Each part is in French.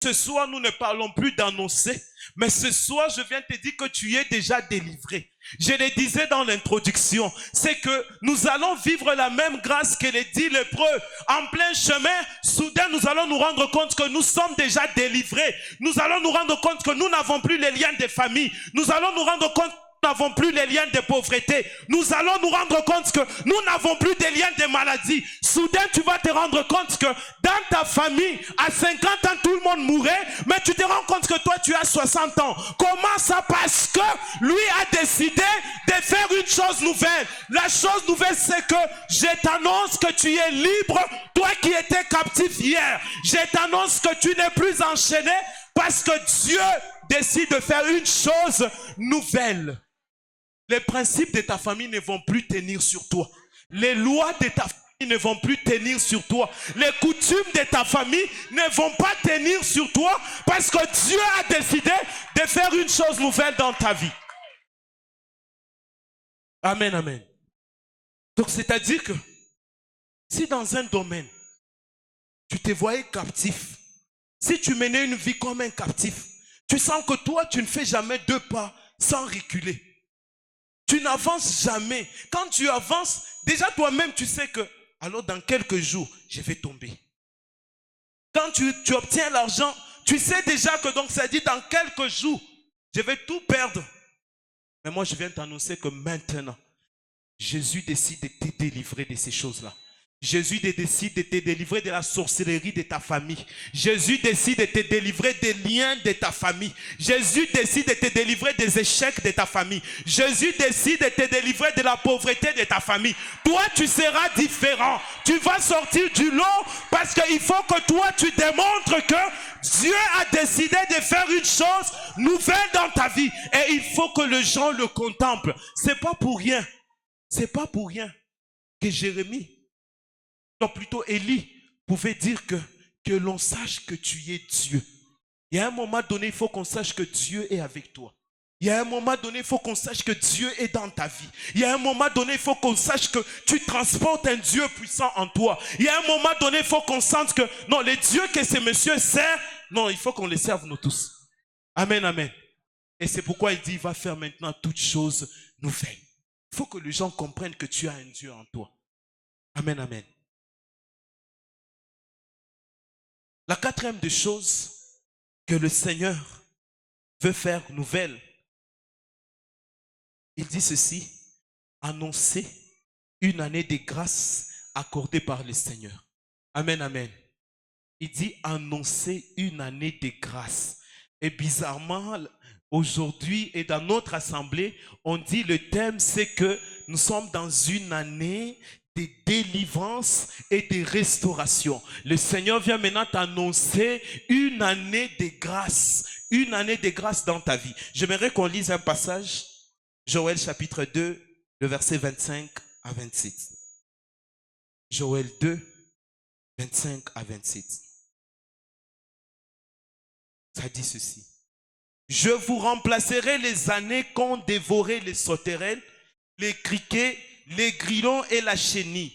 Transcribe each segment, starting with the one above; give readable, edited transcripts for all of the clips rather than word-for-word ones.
Ce soir, nous ne parlons plus d'annoncer, mais ce soir, je viens te dire que tu es déjà délivré. Je le disais dans l'introduction, c'est que nous allons vivre la même grâce que les 10 lépreux. En plein chemin, soudain, nous allons nous rendre compte que nous sommes déjà délivrés. Nous allons nous rendre compte que nous n'avons plus les liens de famille. Nous allons nous rendre compte nous n'avons plus les liens de pauvreté. Nous allons nous rendre compte que nous n'avons plus des liens de maladie. Soudain, tu vas te rendre compte que dans ta famille, à 50 ans, tout le monde mourait, mais tu te rends compte que toi, tu as 60 ans. Comment ça? Parce que lui a décidé de faire une chose nouvelle. La chose nouvelle, c'est que je t'annonce que tu es libre, toi qui étais captif hier. Je t'annonce que tu n'es plus enchaîné parce que Dieu décide de faire une chose nouvelle. Les principes de ta famille ne vont plus tenir sur toi. Les lois de ta famille ne vont plus tenir sur toi. Les coutumes de ta famille ne vont pas tenir sur toi parce que Dieu a décidé de faire une chose nouvelle dans ta vie. Amen, amen. Donc c'est-à-dire que si dans un domaine, tu te voyais captif, si tu menais une vie comme un captif, tu sens que toi, tu ne fais jamais 2 pas sans reculer. Tu n'avances jamais. Quand tu avances, déjà toi-même, tu sais que, alors dans quelques jours, je vais tomber. Quand tu obtiens l'argent, tu sais déjà que donc ça dit dans quelques jours, je vais tout perdre. Mais moi, je viens t'annoncer que maintenant, Jésus décide de te délivrer de ces choses-là. Jésus décide de te délivrer de la sorcellerie de ta famille. Jésus décide de te délivrer des liens de ta famille. Jésus décide de te délivrer des échecs de ta famille. Jésus décide de te délivrer de la pauvreté de ta famille. Toi, tu seras différent. Tu vas sortir du lot parce qu'il faut que toi, tu démontres que Dieu a décidé de faire une chose nouvelle dans ta vie. Et il faut que les gens le contemplent. C'est pas pour rien. C'est pas pour rien que Jérémie, non, plutôt Élie pouvait dire que l'on sache que tu es Dieu. Il y a un moment donné, il faut qu'on sache que Dieu est avec toi. Il y a un moment donné, il faut qu'on sache que Dieu est dans ta vie. Il y a un moment donné, il faut qu'on sache que tu transportes un Dieu puissant en toi. Il y a un moment donné, il faut qu'on sente que, non, les dieux que ce monsieur sert, non, il faut qu'on les serve nous tous. Amen, amen. Et c'est pourquoi il dit, il va faire maintenant toutes choses nouvelles. Il faut que les gens comprennent que tu as un Dieu en toi. Amen, amen. La 4e des choses que le Seigneur veut faire nouvelle, il dit ceci, annoncer une année de grâce accordée par le Seigneur. Amen, amen. Il dit annoncer une année de grâce. Et bizarrement, aujourd'hui et dans notre assemblée, on dit le thème c'est que nous sommes dans une année de délivrance et de restauration. Le Seigneur vient maintenant t'annoncer une année de grâce. Une année de grâce dans ta vie. J'aimerais qu'on lise un passage. Joël chapitre 2, le verset 25 à 27. Joël 2, 25 à 27. Ça dit ceci. Je vous remplacerai les années qu'ont dévoré les sauterelles, les criquets, les grillons et la chenille,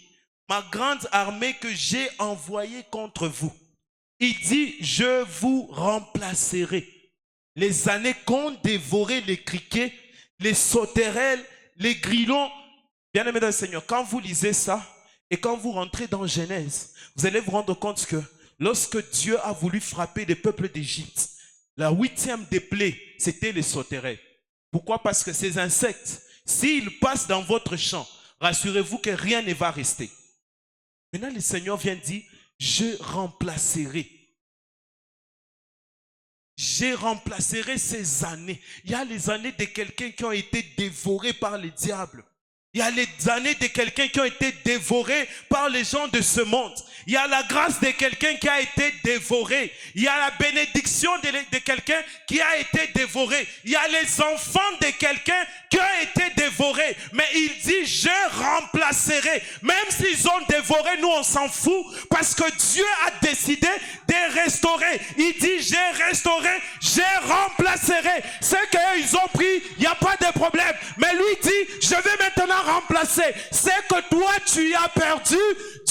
ma grande armée que j'ai envoyée contre vous. Il dit, je vous remplacerai les années qu'ont dévoré les criquets, les sauterelles, les grillons. Bien-aimés dans le Seigneur, quand vous lisez ça et quand vous rentrez dans Genèse, vous allez vous rendre compte que lorsque Dieu a voulu frapper les peuples d'Égypte, la 8e des plaies, c'était les sauterelles. Pourquoi? Parce que ces insectes, s'ils passent dans votre champ, rassurez-vous que rien ne va rester. Maintenant, le Seigneur vient dire, je remplacerai. Je remplacerai ces années. Il y a les années de quelqu'un qui ont été dévorés par le diable. Il y a les années de quelqu'un qui ont été dévorés par les gens de ce monde. Il y a la grâce de quelqu'un qui a été dévoré. Il y a la bénédiction de quelqu'un qui a été dévoré. Il y a les enfants de quelqu'un qui ont été dévorés. Mais il dit, je remplacerai. Même s'ils ont dévoré, nous on s'en fout. Parce que Dieu a décidé de restaurer. Il dit, j'ai restauré, je remplacerai. Ce qu'ils ont pris, il n'y a pas de problème. Mais lui dit, je vais maintenant remplacer. C'est que toi tu as perdu,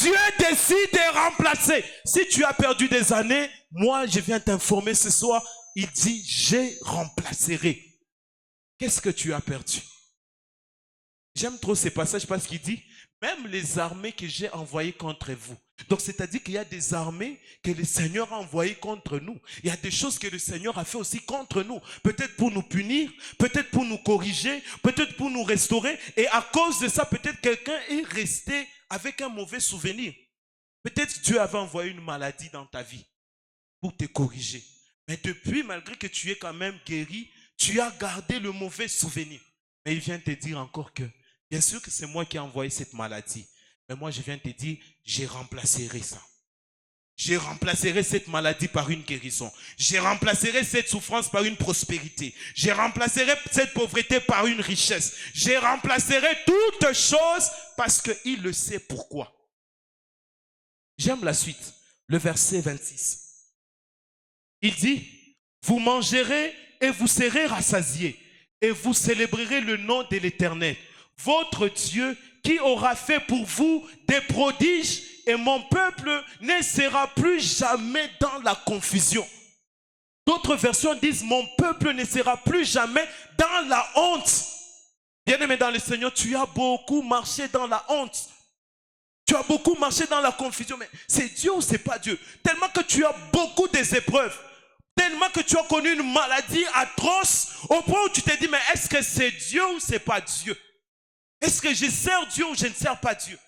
Dieu décide de remplacer. Si tu as perdu des années, moi je viens t'informer ce soir, il dit, je remplacerai. Qu'est-ce que tu as perdu? J'aime trop ces passages parce qu'il dit, même les armées que j'ai envoyées contre vous. Donc c'est-à-dire qu'il y a des armées que le Seigneur a envoyées contre nous. Il y a des choses que le Seigneur a fait aussi contre nous. Peut-être pour nous punir, peut-être pour nous corriger, peut-être pour nous restaurer. Et à cause de ça, peut-être quelqu'un est resté avec un mauvais souvenir. Peut-être Dieu avait envoyé une maladie dans ta vie pour te corriger. Mais depuis, malgré que tu es quand même guéri, tu as gardé le mauvais souvenir. Mais il vient te dire encore que, bien sûr que c'est moi qui ai envoyé cette maladie. Mais moi, je viens te dire, je remplacerai ça. Je remplacerai cette maladie par une guérison. Je remplacerai cette souffrance par une prospérité. Je remplacerai cette pauvreté par une richesse. Je remplacerai toutes choses parce qu'il le sait pourquoi. J'aime la suite, le verset 26. Il dit, vous mangerez et vous serez rassasiés et vous célébrerez le nom de l'Éternel, votre Dieu, qui aura fait pour vous des prodiges, et mon peuple ne sera plus jamais dans la confusion. D'autres versions disent, mon peuple ne sera plus jamais dans la honte. Bien-aimé dans le Seigneur, tu as beaucoup marché dans la honte. Tu as beaucoup marché dans la confusion, mais c'est Dieu ou c'est pas Dieu? Tellement que tu as beaucoup des épreuves. Tellement que tu as connu une maladie atroce au point où tu te dis, mais est-ce que c'est Dieu ou c'est pas Dieu? Est-ce que je sers Dieu ou je ne sers pas Dieu?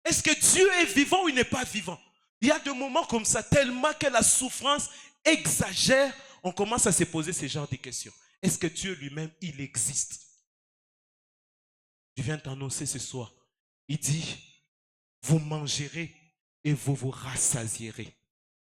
Est-ce que Dieu est vivant ou il n'est pas vivant? Il y a des moments comme ça, tellement que la souffrance exagère, on commence à se poser ce genre de questions. Est-ce que Dieu lui-même, il existe? Je viens t'annoncer ce soir. Il dit, vous mangerez et vous vous rassasierez.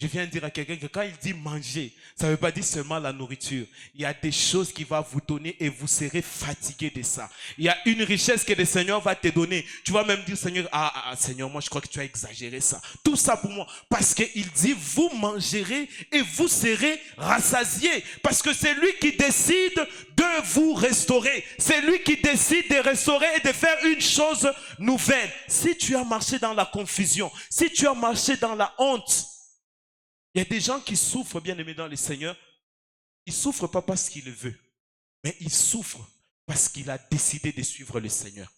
Je viens de dire à quelqu'un que quand il dit manger, ça ne veut pas dire seulement la nourriture. Il y a des choses qu'il va vous donner et vous serez fatigué de ça. Il y a une richesse que le Seigneur va te donner. Tu vas même dire, Seigneur, Seigneur, moi je crois que tu as exagéré ça. Tout ça pour moi. Parce qu'il dit, vous mangerez et vous serez rassasiés. Parce que c'est lui qui décide de vous restaurer. C'est lui qui décide de restaurer et de faire une chose nouvelle. Si tu as marché dans la confusion, si tu as marché dans la honte, il y a des gens qui souffrent, bien aimés dans le Seigneur. Ils ne souffrent pas parce qu'ils le veulent, mais ils souffrent parce qu'il a décidé de suivre le Seigneur.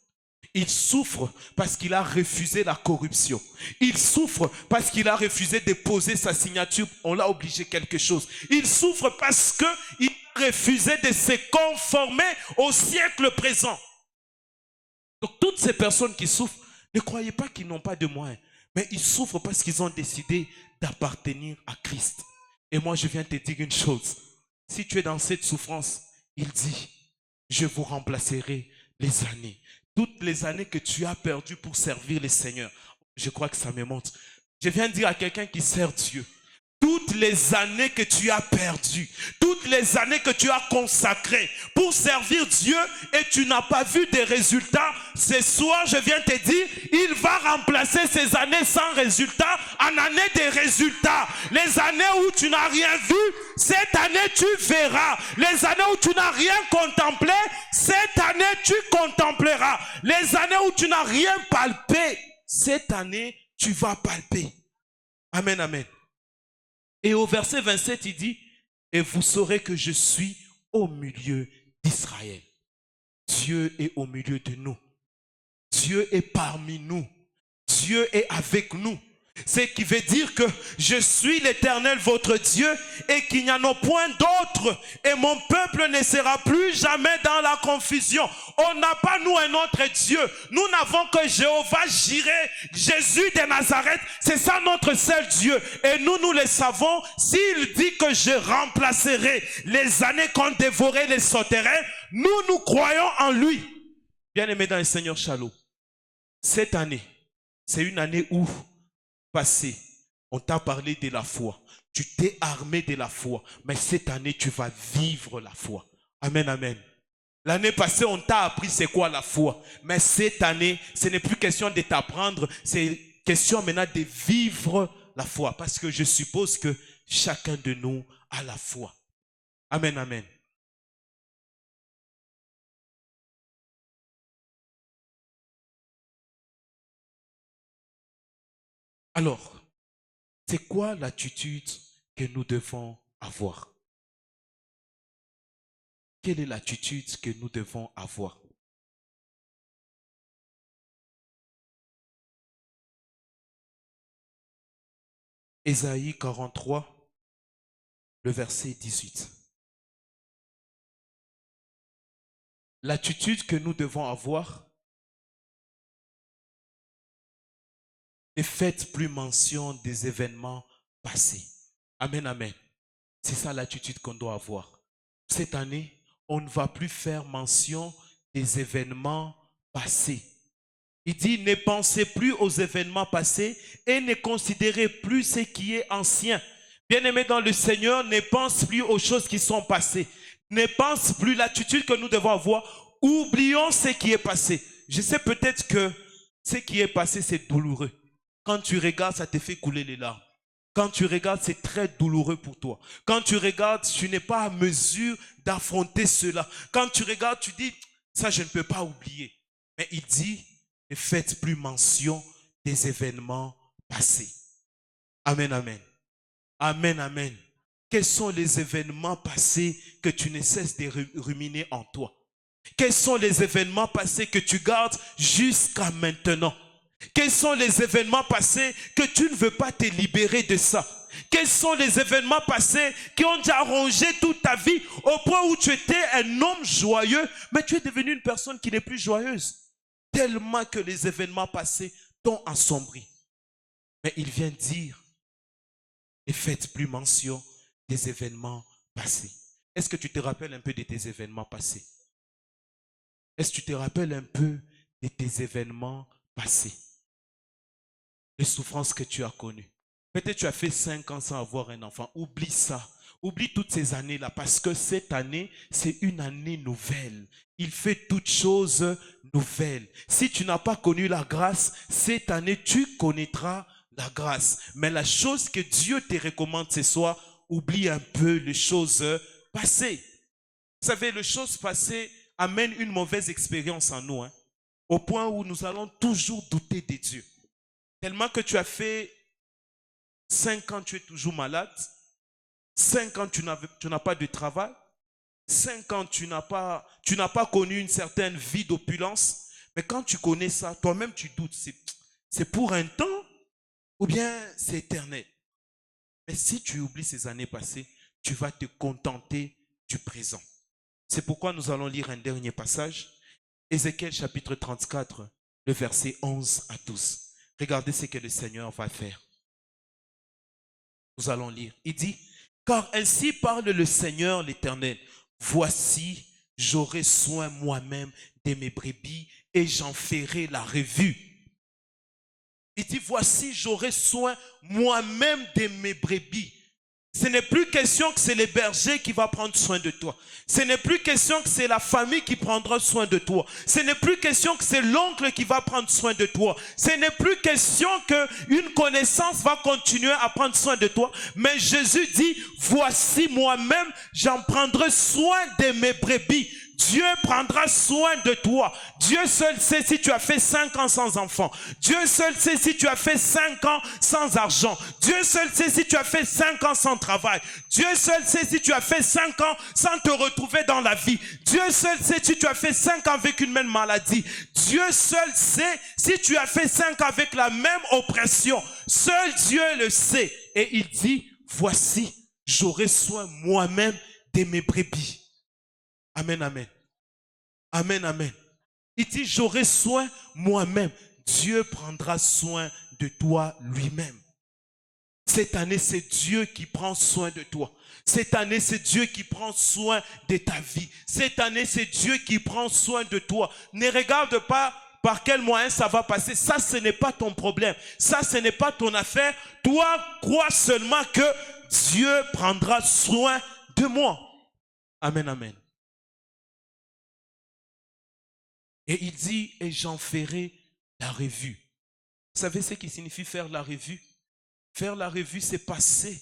Il souffre parce qu'il a refusé la corruption. Il souffre parce qu'il a refusé de poser sa signature. On l'a obligé quelque chose. Il souffre parce qu'il a refusé de se conformer au siècle présent. Donc toutes ces personnes qui souffrent, ne croyez pas qu'ils n'ont pas de moyens. Mais ils souffrent parce qu'ils ont décidé d'appartenir à Christ. Et moi, je viens te dire une chose. Si tu es dans cette souffrance, il dit, je vous remplacerai les années. Toutes les années que tu as perdues pour servir le Seigneur. Je crois que ça me montre. Je viens dire à quelqu'un qui sert Dieu. Toutes les années que tu as perdues, toutes les années que tu as consacrées pour servir Dieu et tu n'as pas vu des résultats, ce soir, je viens te dire, il va remplacer ces années sans résultats en années de résultats. Les années où tu n'as rien vu, cette année tu verras. Les années où tu n'as rien contemplé, cette année tu contempleras. Les années où tu n'as rien palpé, cette année tu vas palper. Amen, amen. Et au verset 27, il dit, et vous saurez que je suis au milieu d'Israël. Dieu est au milieu de nous. Dieu est parmi nous. Dieu est avec nous. Ce qui veut dire que je suis l'Éternel votre Dieu et qu'il n'y en a point d'autre. Et mon peuple ne sera plus jamais dans la confusion. On n'a pas nous un autre Dieu. Nous n'avons que Jéhovah Jireh, Jésus de Nazareth. C'est ça notre seul Dieu. Et nous le savons. S'il dit que je remplacerai les années qu'on dévorait les sauterelles, nous croyons en lui. Bien-aimés dans le Seigneur Shalom. Cette année, c'est une année où passé, on t'a parlé de la foi. Tu t'es armé de la foi. Mais cette année, tu vas vivre la foi. Amen, amen. L'année passée, on t'a appris c'est quoi la foi. Mais cette année, ce n'est plus question de t'apprendre. C'est question maintenant de vivre la foi. Parce que je suppose que chacun de nous a la foi. Amen, amen. Alors, c'est quoi l'attitude que nous devons avoir? Quelle est l'attitude que nous devons avoir? Ésaïe 43, le verset 18. L'attitude que nous devons avoir, ne faites plus mention des événements passés. Amen, amen. C'est ça l'attitude qu'on doit avoir. Cette année, on ne va plus faire mention des événements passés. Il dit, ne pensez plus aux événements passés et ne considérez plus ce qui est ancien. Bien-aimés dans le Seigneur, ne pense plus aux choses qui sont passées. Ne pense plus l'attitude que nous devons avoir. Oublions ce qui est passé. Je sais peut-être que ce qui est passé, c'est douloureux. Quand tu regardes, ça te fait couler les larmes. Quand tu regardes, c'est très douloureux pour toi. Quand tu regardes, tu n'es pas à mesure d'affronter cela. Quand tu regardes, tu dis, ça je ne peux pas oublier. Mais il dit, ne faites plus mention des événements passés. Amen, amen. Amen, amen. Quels sont les événements passés que tu ne cesses de ruminer en toi? Quels sont les événements passés que tu gardes jusqu'à maintenant? Quels sont les événements passés que tu ne veux pas te libérer de ça? Quels sont les événements passés qui ont déjà rongé toute ta vie au point où tu étais un homme joyeux, mais tu es devenu une personne qui n'est plus joyeuse? Tellement que les événements passés t'ont assombri. Mais il vient dire, ne faites plus mention des événements passés. Est-ce que tu te rappelles un peu de tes événements passés? Est-ce que tu te rappelles un peu de tes événements passés? Les souffrances que tu as connues. Peut-être tu as fait 5 ans sans avoir un enfant. Oublie ça. Oublie toutes ces années-là parce que cette année, c'est une année nouvelle. Il fait toutes choses nouvelles. Si tu n'as pas connu la grâce, cette année, tu connaîtras la grâce. Mais la chose que Dieu te recommande ce soir, oublie un peu les choses passées. Vous savez, les choses passées amènent une mauvaise expérience en nous, hein, au point où nous allons toujours douter de Dieu. Tellement que tu as fait 5 ans, tu es toujours malade. 5 ans, tu n'as pas de travail. 5 ans, tu n'as pas connu une certaine vie d'opulence. Mais quand tu connais ça, toi-même, tu doutes. C'est pour un temps ou bien c'est éternel? Mais si tu oublies ces années passées, tu vas te contenter du présent. C'est pourquoi nous allons lire un dernier passage. Ézéchiel chapitre 34, le verset 11 à 12. Regardez ce que le Seigneur va faire. Nous allons lire. Il dit, car ainsi parle le Seigneur l'Éternel. Voici, j'aurai soin moi-même de mes brebis et j'en ferai la revue. Il dit, voici, j'aurai soin moi-même de mes brebis. Ce n'est plus question que c'est les bergers qui vont prendre soin de toi. Ce n'est plus question que c'est la famille qui prendra soin de toi. Ce n'est plus question que c'est l'oncle qui va prendre soin de toi. Ce n'est plus question qu'une connaissance va continuer à prendre soin de toi. Mais Jésus dit, voici moi-même, j'en prendrai soin de mes brebis. Dieu prendra soin de toi. Dieu seul sait si tu as fait 5 ans sans enfant. Dieu seul sait si tu as fait 5 ans sans argent. Dieu seul sait si tu as fait 5 ans sans travail. Dieu seul sait si tu as fait 5 ans sans te retrouver dans la vie. Dieu seul sait si tu as fait 5 ans avec une même maladie. Dieu seul sait si tu as fait 5 ans avec la même oppression. Seul Dieu le sait. Et il dit, voici, j'aurai soin moi-même de mes brebis. Amen, amen. Amen, amen. Il dit, j'aurai soin moi-même. Dieu prendra soin de toi lui-même. Cette année, c'est Dieu qui prend soin de toi. Cette année, c'est Dieu qui prend soin de ta vie. Cette année, c'est Dieu qui prend soin de toi. Ne regarde pas par quel moyen ça va passer. Ça, ce n'est pas ton problème. Ça, ce n'est pas ton affaire. Toi, crois seulement que Dieu prendra soin de moi. Amen, amen. Et il dit, et j'en ferai la revue. Vous savez ce qui signifie faire la revue? Faire la revue, c'est passer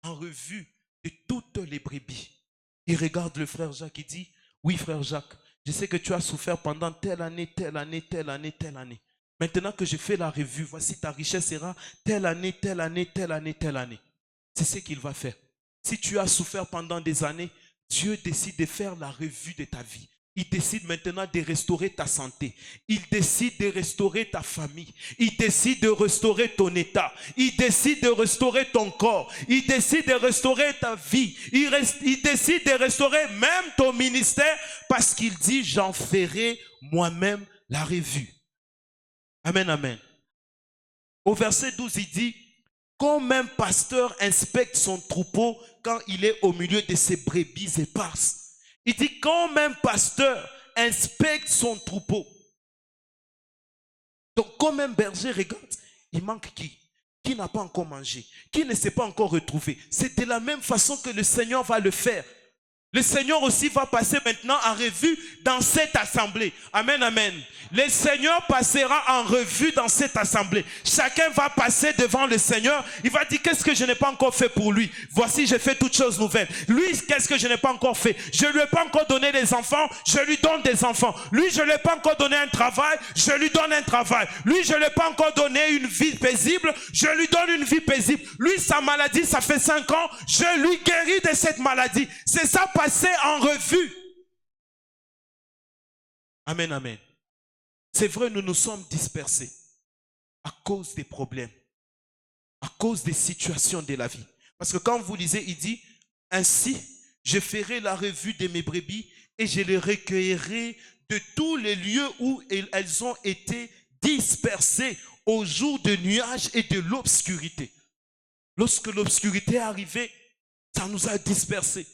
en revue de toutes les brebis. Il regarde le frère Jacques, il dit, oui frère Jacques, je sais que tu as souffert pendant telle année, telle année, telle année, telle année. Maintenant que je fais la revue, voici ta richesse sera telle année, telle année, telle année, telle année. C'est ce qu'il va faire. Si tu as souffert pendant des années, Dieu décide de faire la revue de ta vie. Il décide maintenant de restaurer ta santé. Il décide de restaurer ta famille. Il décide de restaurer ton état. Il décide de restaurer ton corps. Il décide de restaurer ta vie. Il décide de restaurer même ton ministère parce qu'il dit, j'en ferai moi-même la revue. Amen, amen. Au verset 12, il dit, comme un pasteur inspecte son troupeau quand il est au milieu de ses brebis éparses. Il dit, quand un pasteur inspecte son troupeau. Donc, comme un berger regarde, il manque qui? Qui n'a pas encore mangé? Qui ne s'est pas encore retrouvé? C'est de la même façon que le Seigneur va le faire. Le Seigneur aussi va passer maintenant en revue dans cette assemblée. Amen, amen. Le Seigneur passera en revue dans cette assemblée. Chacun va passer devant le Seigneur. Il va dire, qu'est-ce que je n'ai pas encore fait pour lui? Voici, j'ai fait toutes choses nouvelles. Lui, qu'est-ce que je n'ai pas encore fait? Je ne lui ai pas encore donné des enfants, je lui donne des enfants. Lui, je ne lui ai pas encore donné un travail, je lui donne un travail. Lui, je ne lui ai pas encore donné une vie paisible, je lui donne une vie paisible. Lui, sa maladie, ça fait 5 ans, je lui guéris de cette maladie. C'est ça, passer en revue. Amen, amen. C'est vrai, nous nous sommes dispersés à cause des problèmes, à cause des situations de la vie. Parce que quand vous lisez, il dit, ainsi, je ferai la revue de mes brebis et je les recueillerai de tous les lieux où elles ont été dispersées au jour de nuages et de l'obscurité. Lorsque l'obscurité est arrivée, ça nous a dispersés.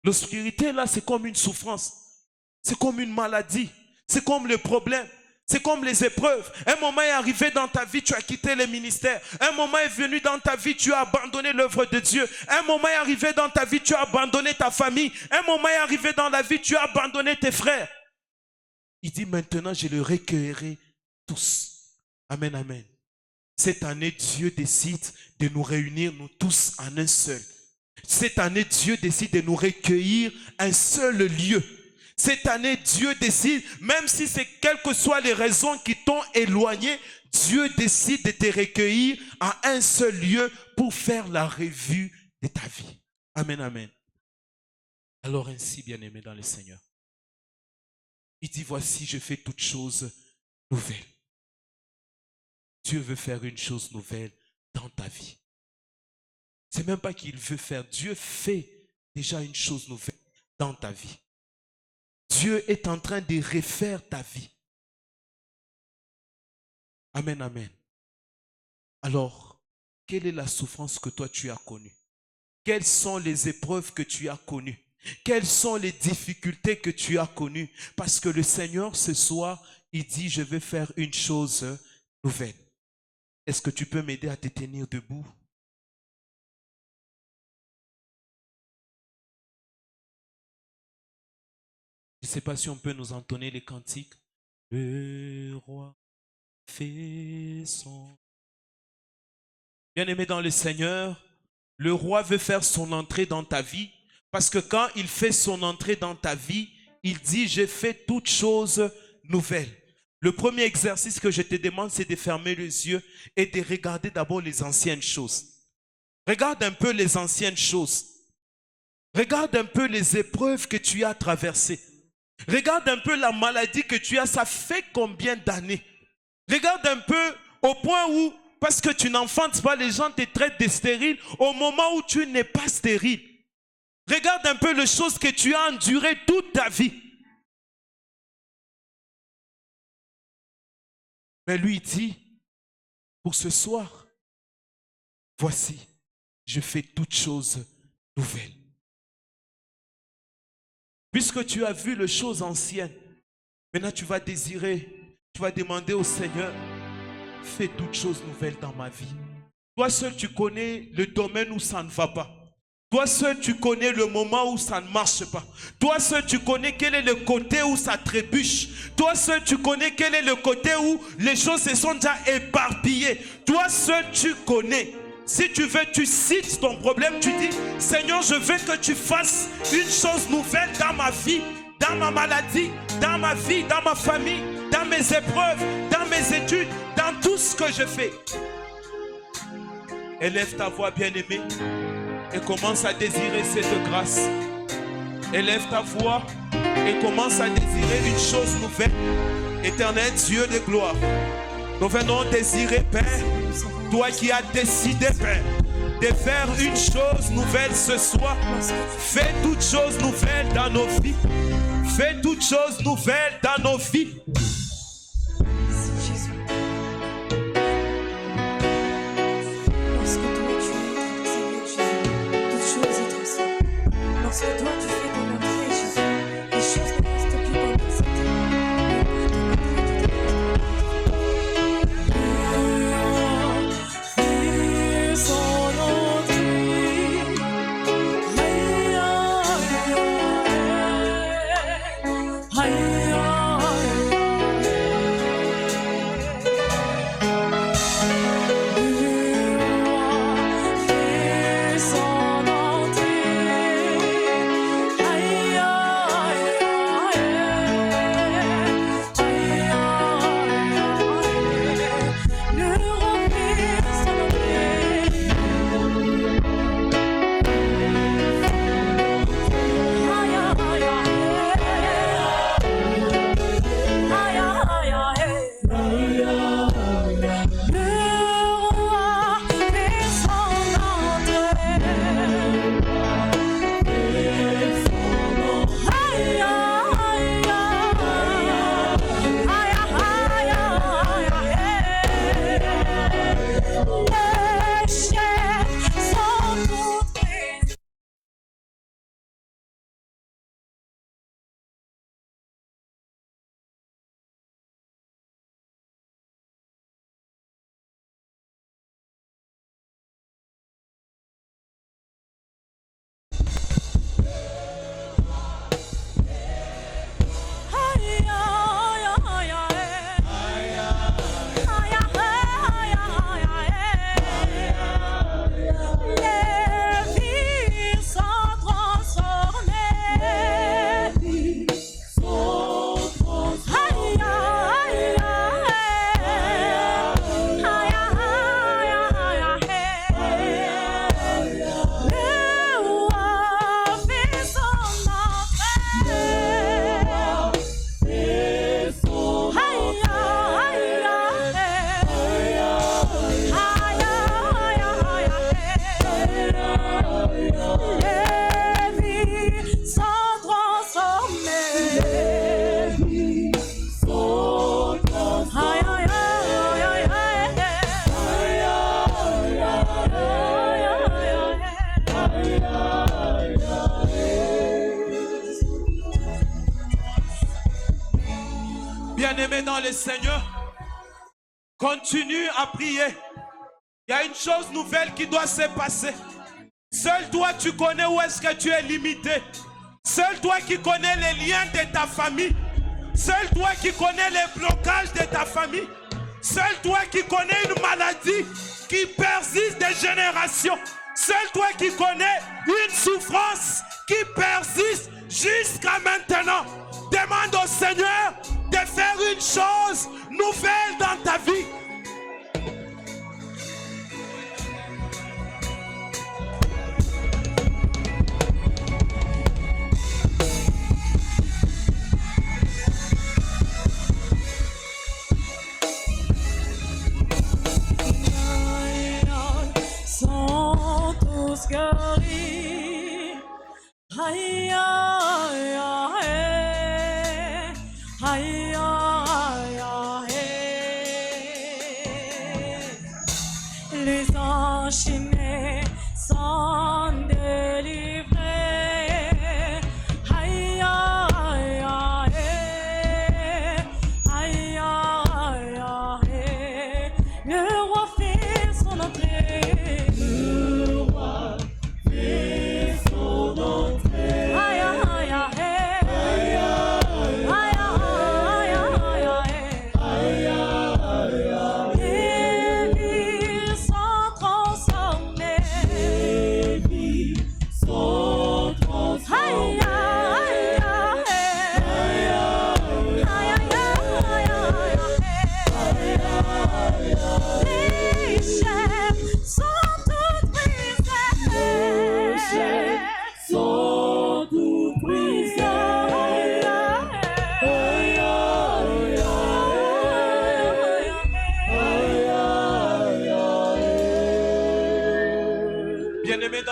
L'obscurité, là, c'est comme une souffrance. C'est comme une maladie. C'est comme le problème. C'est comme les épreuves. Un moment est arrivé dans ta vie, tu as quitté le ministère. Un moment est venu dans ta vie, tu as abandonné l'œuvre de Dieu. Un moment est arrivé dans ta vie, tu as abandonné ta famille. Un moment est arrivé dans la vie, tu as abandonné tes frères. Il dit maintenant, je les recueillerai tous. Amen, amen. Cette année, Dieu décide de nous réunir, nous tous, en un seul. Cette année, Dieu décide de nous recueillir un seul lieu. Cette année, Dieu décide, même si c'est quelles que soient les raisons qui t'ont éloigné, Dieu décide de te recueillir à un seul lieu pour faire la revue de ta vie. Amen, amen. Alors ainsi, bien-aimé dans le Seigneur, il dit, voici, je fais toutes choses nouvelles. Dieu veut faire une chose nouvelle dans ta vie. C'est même pas qu'il veut faire. Dieu fait déjà une chose nouvelle dans ta vie. Dieu est en train de refaire ta vie. Amen, amen. Alors, quelle est la souffrance que toi tu as connue? Quelles sont les épreuves que tu as connues? Quelles sont les difficultés que tu as connues? Parce que le Seigneur, ce soir, il dit, je vais faire une chose nouvelle. Est-ce que tu peux m'aider à te tenir debout? Je ne sais pas si on peut nous entonner les cantiques. Le roi fait son... Bien-aimé dans le Seigneur, le roi veut faire son entrée dans ta vie. Parce que quand il fait son entrée dans ta vie, il dit, j'ai fait toutes choses nouvelles. Le premier exercice que je te demande, c'est de fermer les yeux et de regarder d'abord les anciennes choses. Regarde un peu les anciennes choses. Regarde un peu les épreuves que tu as traversées. Regarde un peu la maladie que tu as, ça fait combien d'années? Regarde un peu au point où, parce que tu n'enfantes pas, les gens te traitent de stérile au moment où tu n'es pas stérile. Regarde un peu les choses que tu as endurées toute ta vie. Mais lui dit, pour ce soir, voici, je fais toutes choses nouvelles. Puisque tu as vu les choses anciennes, maintenant tu vas désirer, tu vas demander au Seigneur, fais toutes choses nouvelles dans ma vie. Toi seul tu connais le domaine où ça ne va pas. Toi seul tu connais le moment où ça ne marche pas. Toi seul tu connais quel est le côté où ça trébuche. Toi seul tu connais quel est le côté où les choses se sont déjà éparpillées. Toi seul tu connais. Si tu veux, tu cites ton problème, tu dis, Seigneur, je veux que tu fasses une chose nouvelle dans ma vie, dans ma maladie, dans ma vie, dans ma famille, dans mes épreuves, dans mes études, dans tout ce que je fais. Élève ta voix, bien-aimé, et commence à désirer cette grâce. Élève ta voix et commence à désirer une chose nouvelle. Éternel Dieu de gloire, nous venons désirer, Père, toi qui as décidé, Père, de faire une chose nouvelle ce soir. Fais toutes choses nouvelles dans nos vies. Fais toutes choses nouvelles dans nos vies. Lorsque toi tu fais ton entrée, Jésus, les choses ne restent plus comme c'était. Fais son entrée. Bien-aimé dans le Seigneur, continue à prier. Il y a une chose nouvelle qui doit se passer. Seul toi, tu connais où est-ce que tu es limité. Seul toi qui connais les liens de ta famille. Seul toi qui connais les blocages de ta famille. Seul toi qui connais une maladie qui persiste des générations. Seul toi qui connais une souffrance qui persiste jusqu'à maintenant. Demande au Seigneur de faire une chose nouvelle dans ta vie. Sont tous guéris. Aïe, aïe, aïe, aïe, aïe, aïe. Les enchaînés sont délivrés. Aïe, aïe, aïe, aïe, aïe, aïe. Le roi fait son entrée. Le roi fait son entrée.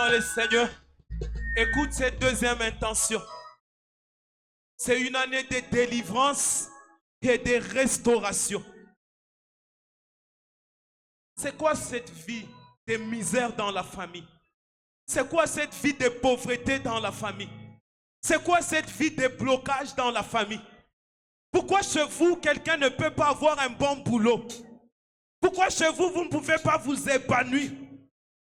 dans le Seigneur, écoute cette deuxième intention. C'est une année de délivrance et de restauration. C'est quoi cette vie de misère dans la famille? C'est quoi cette vie de pauvreté dans la famille? C'est quoi cette vie de blocage dans la famille? Pourquoi chez vous, quelqu'un ne peut pas avoir un bon boulot? Pourquoi chez vous, vous ne pouvez pas vous épanouir?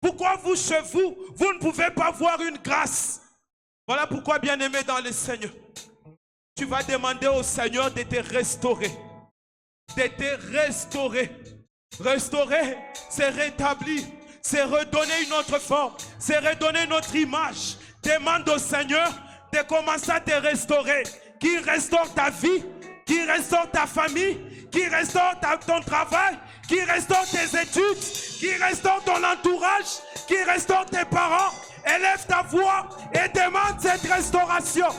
Pourquoi vous, chez vous, vous ne pouvez pas avoir une grâce? Voilà pourquoi, bien-aimé dans le Seigneur, tu vas demander au Seigneur de te restaurer. De te restaurer. Restaurer, c'est rétablir, c'est redonner une autre forme, c'est redonner notre image. Demande au Seigneur de commencer à te restaurer. Qu'il restaure ta vie, qu'il restaure ta famille, qu'il restaure ton travail, qu'il restaure tes études, qu'il restaure ton entourage, qu'il restaure tes parents. Élève ta voix et demande cette restauration.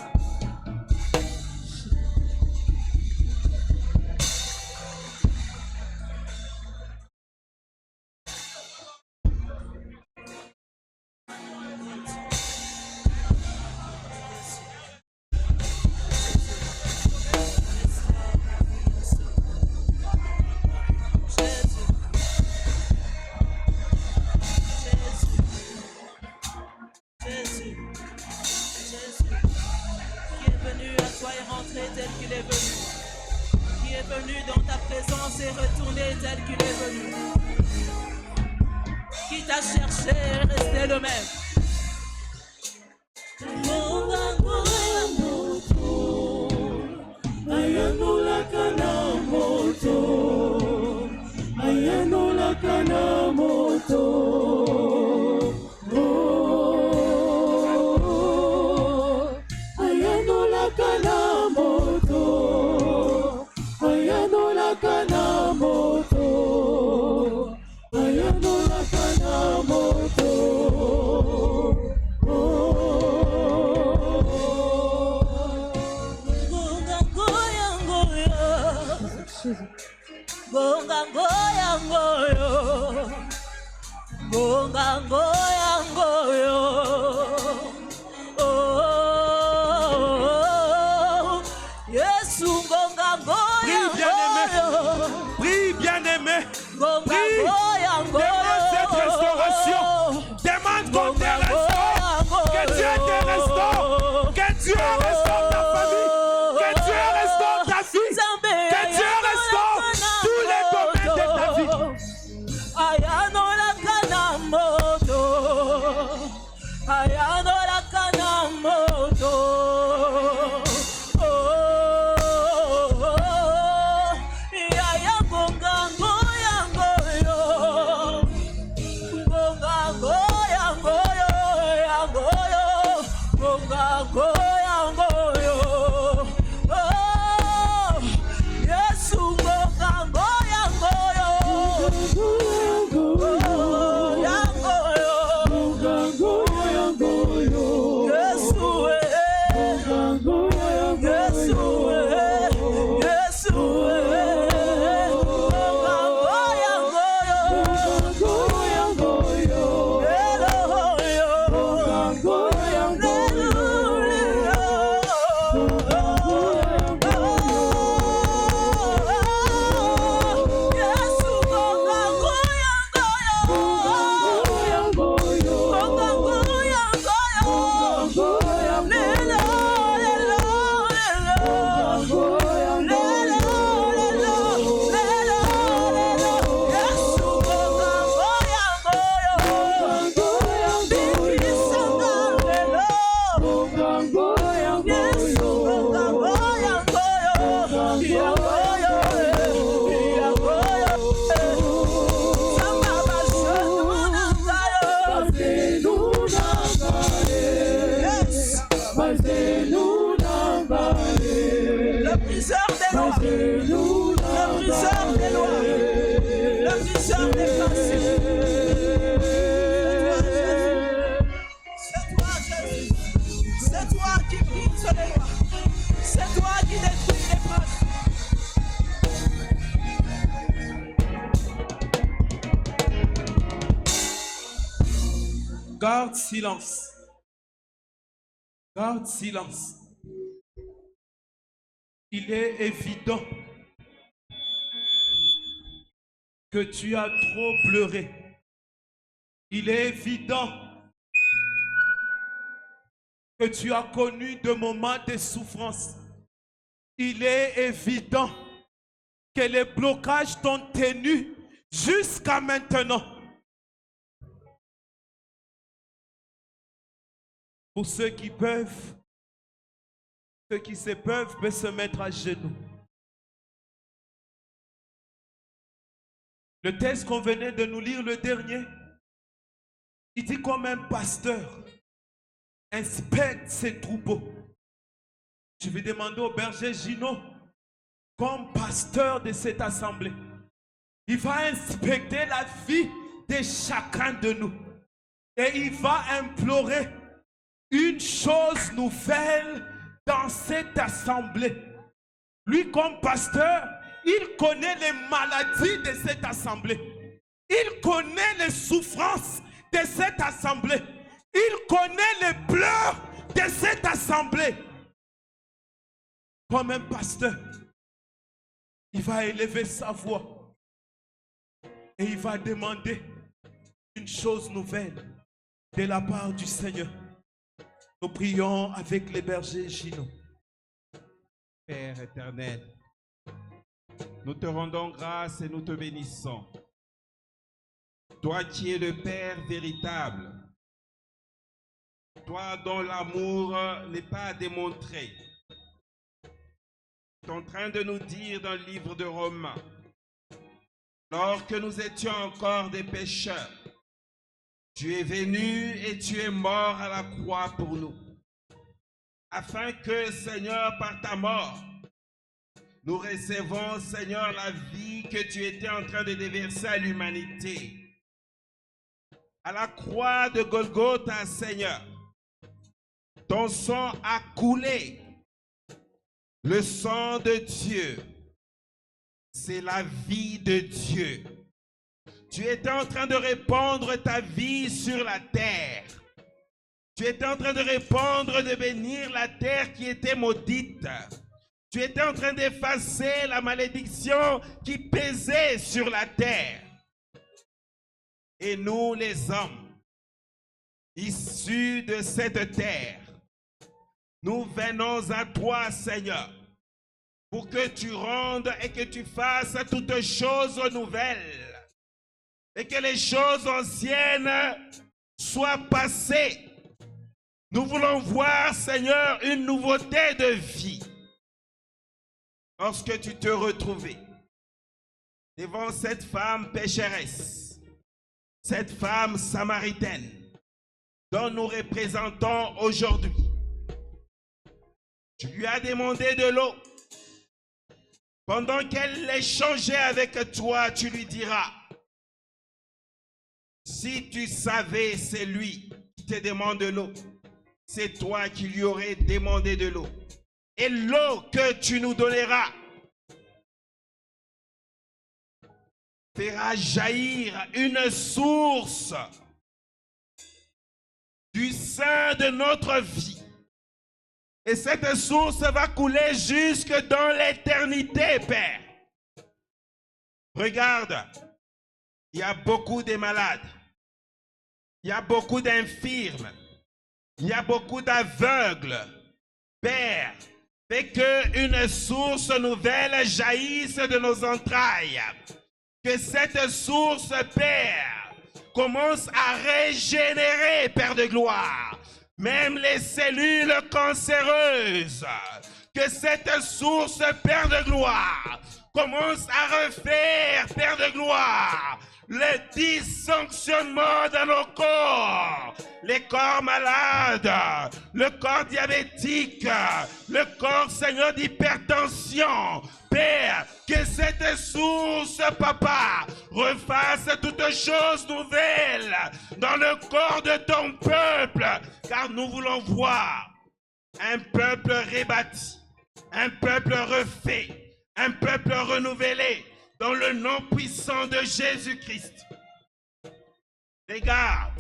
Tel qu'il est venu, qui est venu dans ta présence et retourné tel qu'il est venu, qui t'a cherché et resté le même. Prie, bien-aimé. Prie. Demande cette restauration. Demande qu'on te restaure. Que Dieu te restaure. Que Dieu restaure ta famille. Que Dieu restaure ta vie. Que Dieu restaure tous les domaines de ta vie. Garde silence. Garde silence. Il est évident que tu as trop pleuré. Il est évident que tu as connu des moments de souffrance. Il est évident que les blocages t'ont tenu jusqu'à maintenant. Pour ceux qui peuvent, ceux qui se peuvent se mettre à genoux. Le texte qu'on venait de nous lire, le dernier, il dit comme un pasteur inspecte ses troupeaux. Je vais demander au berger Gino, comme pasteur de cette assemblée, il va inspecter la vie de chacun de nous. Et il va implorer une chose nouvelle dans cette assemblée. Lui, comme pasteur, il connaît les maladies de cette assemblée. Il connaît les souffrances de cette assemblée. Il connaît les pleurs de cette assemblée. Comme un pasteur, il va élever sa voix et il va demander une chose nouvelle de la part du Seigneur. Nous prions avec les bergers Gino. Père éternel, nous te rendons grâce et nous te bénissons. Toi qui es le Père véritable, toi dont l'amour n'est pas à démontrer. Tu es en train de nous dire dans le livre de Romains, alors que nous étions encore des pécheurs, tu es venu et tu es mort à la croix pour nous, afin que, Seigneur, par ta mort, nous recevons, Seigneur, la vie que tu étais en train de déverser à l'humanité. À la croix de Golgotha, Seigneur, ton sang a coulé. Le sang de Dieu, c'est la vie de Dieu. Tu étais en train de répandre ta vie sur la terre. Tu étais en train de répandre, de bénir la terre qui était maudite. Tu étais en train d'effacer la malédiction qui pesait sur la terre. Et nous, les hommes, issus de cette terre, nous venons à toi, Seigneur, pour que tu rendes et que tu fasses toutes choses nouvelles. Et que les choses anciennes soient passées. Nous voulons voir, Seigneur, une nouveauté de vie. Lorsque tu te retrouvais devant cette femme pécheresse, cette femme samaritaine, dont nous représentons aujourd'hui, tu lui as demandé de l'eau. Pendant qu'elle échangeait avec toi, tu lui diras, si tu savais c'est lui qui te demande de l'eau, c'est toi qui lui aurais demandé de l'eau. Et l'eau que tu nous donneras fera jaillir une source du sein de notre vie. Et cette source va couler jusque dans l'éternité, Père. Regarde, il y a beaucoup de malades. Il y a beaucoup d'infirmes. Il y a beaucoup d'aveugles. Père, fais qu'une source nouvelle jaillisse de nos entrailles. Que cette source, Père, commence à régénérer, Père de gloire, même les cellules cancéreuses. Que cette source, Père de gloire, commence à refaire, Père de gloire, le dysfonctionnement dans nos corps, les corps malades, le corps diabétique, le corps, Seigneur, d'hypertension. Père, que cette source, Papa, refasse toutes choses nouvelles dans le corps de ton peuple, car nous voulons voir un peuple rebâti, un peuple refait, un peuple renouvelé, dans le nom puissant de Jésus-Christ. Regarde,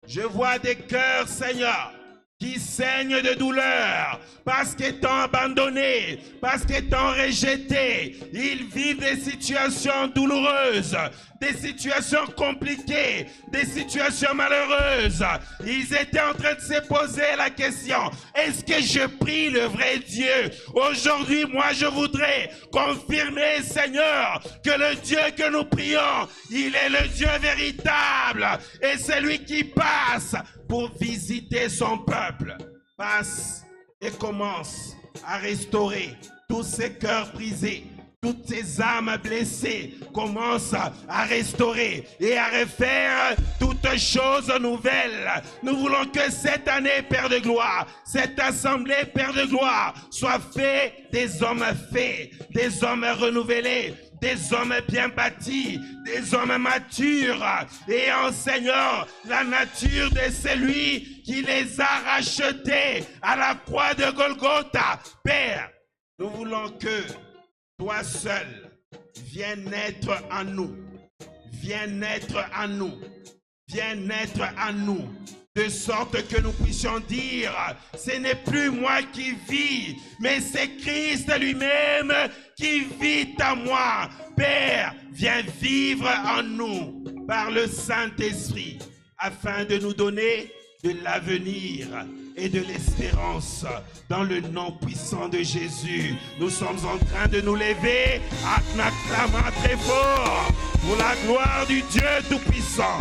Je vois des cœurs, Seigneur, qui saignent de douleur, parce qu'étant abandonnés, parce qu'étant rejetés, ils vivent des situations douloureuses, des situations compliquées, des situations malheureuses. Ils étaient en train de se poser la question, est-ce que je prie le vrai Dieu? Aujourd'hui, moi, je voudrais confirmer, Seigneur, que le Dieu que nous prions, il est le Dieu véritable et celui qui passe pour visiter son peuple. Passe et commence à restaurer tous ces cœurs brisés, toutes ces âmes blessées. Commence à restaurer et à refaire toutes choses nouvelles. Nous voulons que cette année, Père de gloire, cette assemblée, Père de gloire, soit fait des hommes faits, des hommes renouvelés, des hommes bien bâtis, des hommes matures, et en Seigneur, la nature de celui qui les a rachetés à la croix de Golgotha. Père, nous voulons que toi seul viens naître en nous, viens naître en nous, viens naître en nous, de sorte que nous puissions dire, ce n'est plus moi qui vis, mais c'est Christ lui-même qui vit en moi. Père, viens vivre en nous par le Saint-Esprit, afin de nous donner de l'avenir et de l'espérance. Dans le nom puissant de Jésus, nous sommes en train de nous lever en acclamant très fort pour la gloire du Dieu Tout-Puissant.